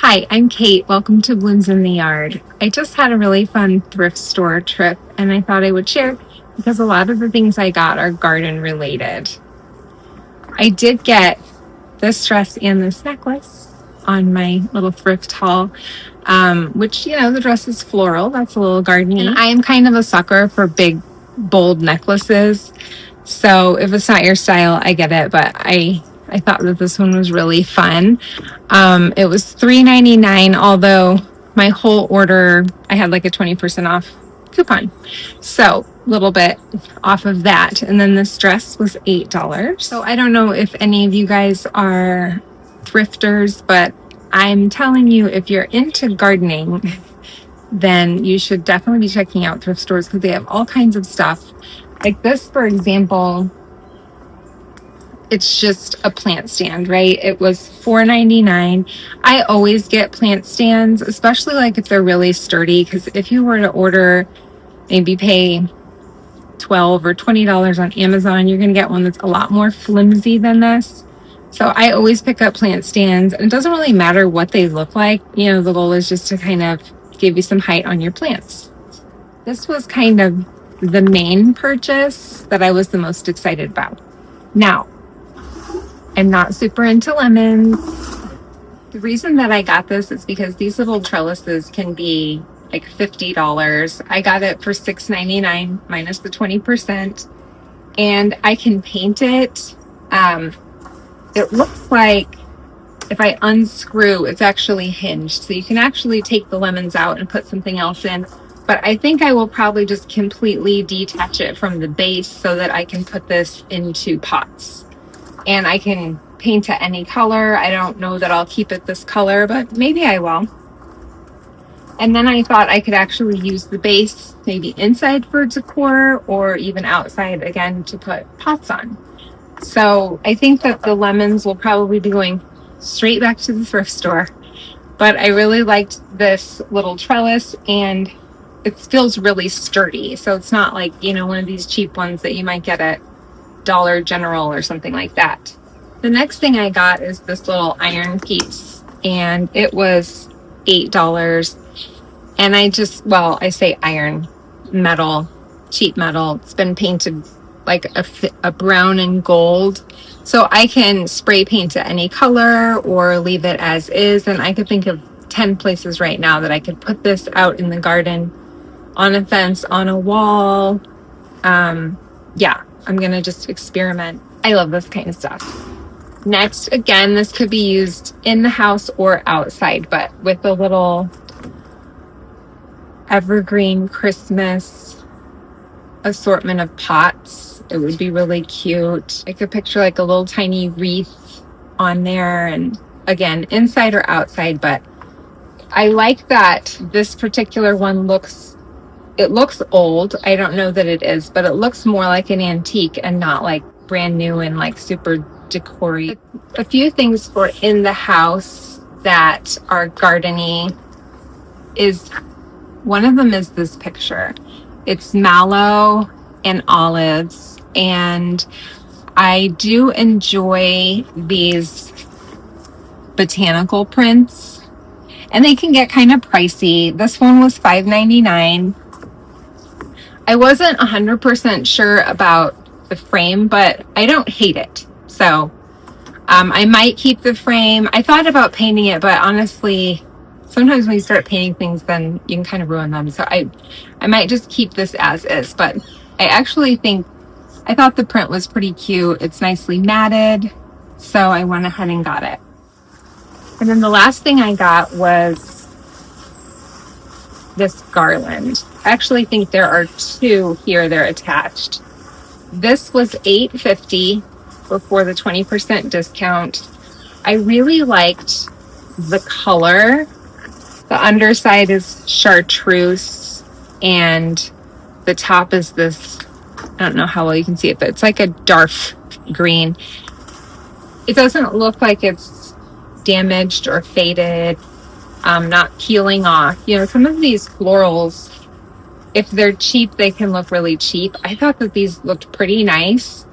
Hi, I'm Kate. Welcome to Blooms in the Yard. I just had a really fun thrift store trip and I thought I would share because a lot of the things I got are garden related. I did get this dress and this necklace on my little thrift haul, which, the dress is floral. That's a little gardening. And I am kind of a sucker for big, bold necklaces. So if it's not your style, I get it, but I thought that this one was really fun. It was $3.99, although my whole order, I had like a 20% off coupon. So a little bit off of that. And then this dress was $8. So I don't know if any of you guys are thrifters, but I'm telling you, if you're into gardening, then you should definitely be checking out thrift stores because they have all kinds of stuff. Like this, for example, it's just a plant stand, right? It was $4.99. I always get plant stands, especially like if they're really sturdy, because if you were to order, maybe pay $12 or $20 on Amazon, you're going to get one that's a lot more flimsy than this. So I always pick up plant stands, and it doesn't really matter what they look like. The goal is just to kind of give you some height on your plants. This was kind of the main purchase that I was the most excited about. Now, I'm not super into lemons. The reason that I got this is because these little trellises can be like $50. I got it for $6.99 minus the 20%. And I can paint it. It looks like if I unscrew, it's actually hinged. So you can actually take the lemons out and put something else in. But I think I will probably just completely detach it from the base so that I can put this into pots. And I can paint it any color. I don't know that I'll keep it this color, but maybe I will. And then I thought I could actually use the base maybe inside for decor or even outside again to put pots on. So I think that the lemons will probably be going straight back to the thrift store. But I really liked this little trellis, and it feels really sturdy. So it's not like, one of these cheap ones that you might get at Dollar General or something like that. The next thing I got is this little iron piece, and it was $8. And I say iron, metal, cheap metal. It's been painted like a brown and gold. So I can spray paint it any color or leave it as is. And I could think of 10 places right now that I could put this out in the garden, on a fence, on a wall. I'm going to just experiment. I love this kind of stuff. Next, again, this could be used in the house or outside, but with a little evergreen Christmas assortment of pots, it would be really cute. I could picture like a little tiny wreath on there, and again, inside or outside, but I like that this particular one looks old. I don't know that it is, but it looks more like an antique and not like brand new and like super decor-y. A few things for in the house that are gardening is, one of them is this picture. It's mallow and olives, and I do enjoy these botanical prints, and they can get kind of pricey. This one was $5.99. I wasn't 100% sure about the frame, but I don't hate it. So I might keep the frame. I thought about painting it, but honestly, sometimes when you start painting things, then you can kind of ruin them. So I might just keep this as is. But I thought the print was pretty cute. It's nicely matted. So I went ahead and got it. And then the last thing I got was this garland. I actually think there are two here. They're attached. This was $8.50 before the 20% discount. I really liked the color. The underside is chartreuse, and the top is this, I don't know how well you can see it, but it's like a dark green. It doesn't look like it's damaged or faded. Not peeling off. Some of these florals, if they're cheap, they can look really cheap. I thought that these looked pretty nice,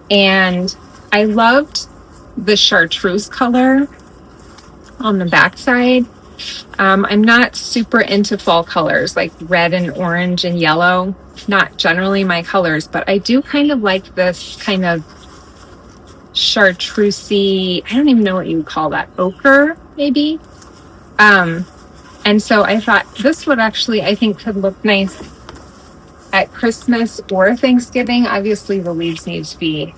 and I loved the chartreuse color. on the back side. I'm not super into fall colors like red and orange and yellow. Not generally my colors, but I do kind of like this kind of chartreusey, I don't even know what you would call that, ochre maybe. And so I thought this would actually, I think, could look nice at Christmas or Thanksgiving. Obviously the leaves need to be,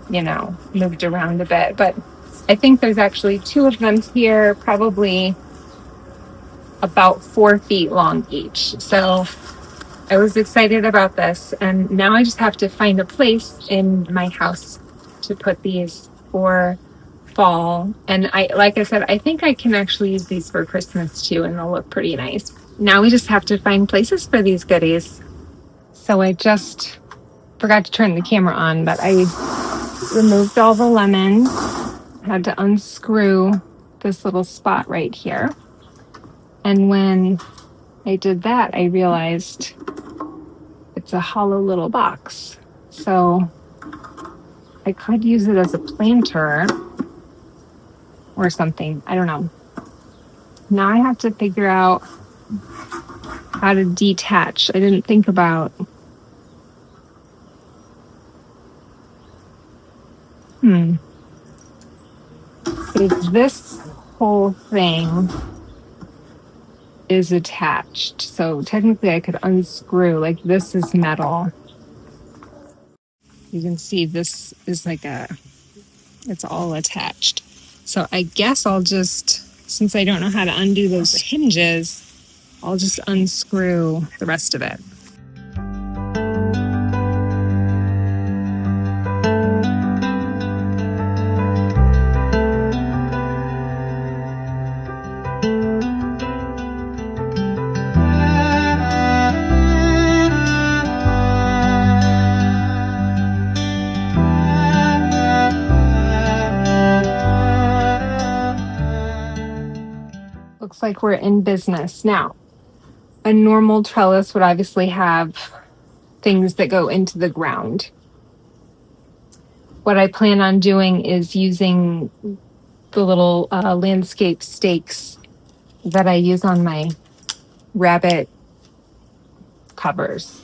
moved around a bit, but I think there's actually 2 of them here, probably about 4 feet long each. So I was excited about this, and now I just have to find a place in my house to put these for fall. And like I said, I think I can actually use these for Christmas too, and they'll look pretty nice. Now we just have to find places for these goodies. So I just forgot to turn the camera on, but I removed all the lemons. Had to unscrew this little spot right here. And when I did that, I realized it's a hollow little box. So I could use it as a planter or something. I don't know. Now I have to figure out how to detach. I didn't think about. So this whole thing is attached. So technically I could unscrew, like this is metal. You can see this is it's all attached. So I guess I'll just, since I don't know how to undo those hinges, I'll just unscrew the rest of it. Looks like we're in business. Now, a normal trellis would obviously have things that go into the ground. What I plan on doing is using the little landscape stakes that I use on my rabbit covers.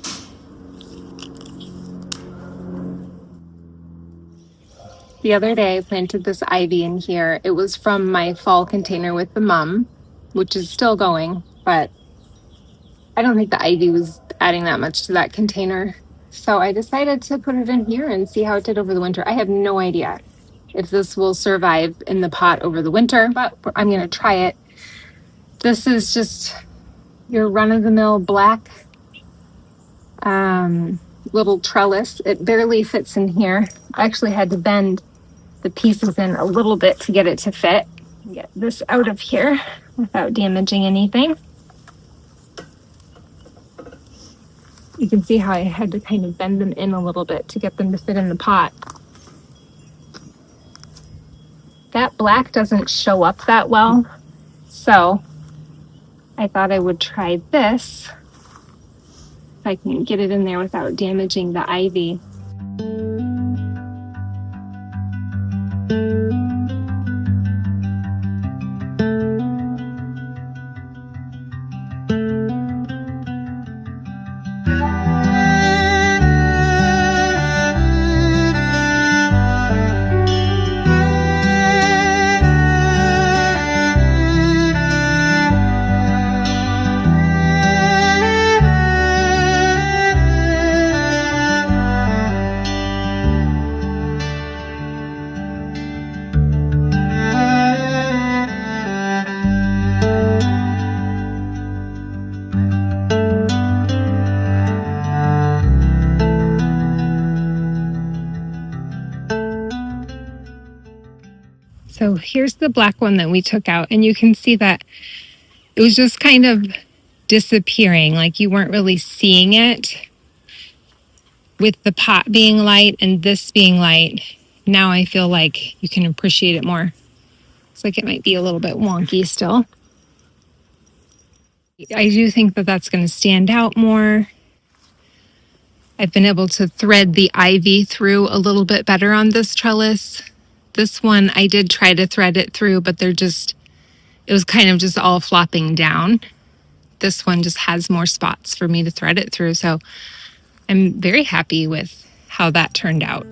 The other day I planted this ivy in here. It was from my fall container with the mum, which is still going, but I don't think the ivy was adding that much to that container. So I decided to put it in here and see how it did over the winter. I have no idea if this will survive in the pot over the winter, but I'm going to try it. This is just your run-of-the-mill black little trellis. It barely fits in here. I actually had to bend the pieces in a little bit to get it to fit. Get this out of here without damaging anything. You can see how I had to kind of bend them in a little bit to get them to fit in the pot. That black doesn't show up that well, so I thought I would try this if I can get it in there without damaging the ivy. So here's the black one that we took out, and you can see that it was just kind of disappearing, like you weren't really seeing it. With the pot being light and this being light, now I feel like you can appreciate it more. It's like it might be a little bit wonky still. I do think that that's going to stand out more. I've been able to thread the ivy through a little bit better on this trellis This one, I did try to thread it through, but it was kind of just all flopping down. This one just has more spots for me to thread it through, so I'm very happy with how that turned out.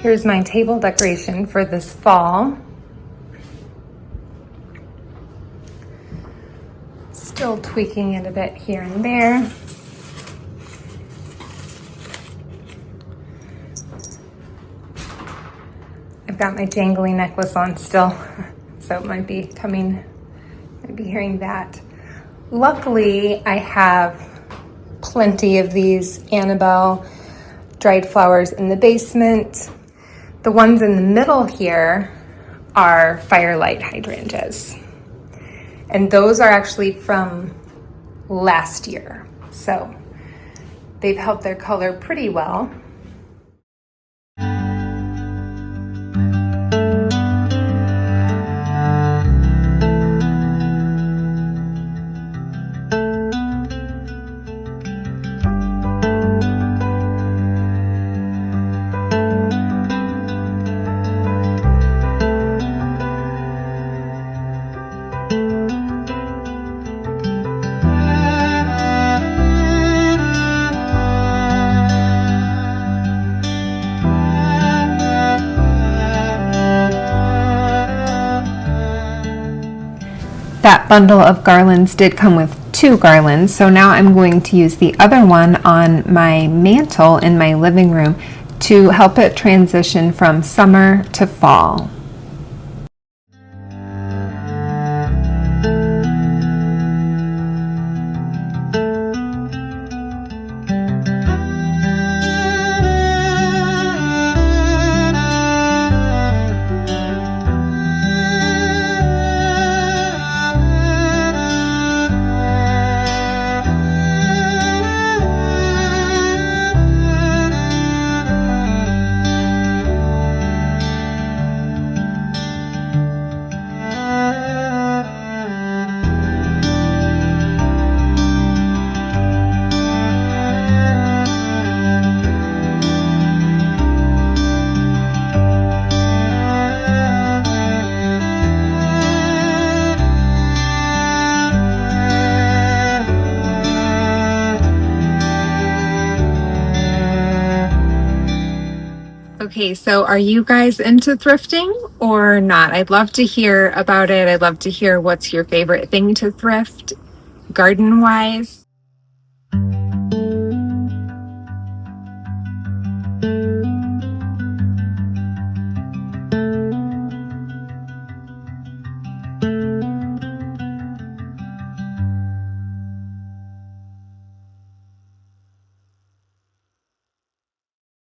Here's my table decoration for this fall. Still tweaking it a bit here and there. I've got my jangly necklace on still, so it might be hearing that. Luckily, I have plenty of these Annabelle dried flowers in the basement. The ones in the middle here are Firelight hydrangeas. And those are actually from last year. So they've held their color pretty well. That bundle of garlands did come with 2 garlands, so now I'm going to use the other one on my mantle in my living room to help it transition from summer to fall. Okay, so are you guys into thrifting or not? I'd love to hear about it. I'd love to hear what's your favorite thing to thrift, garden-wise.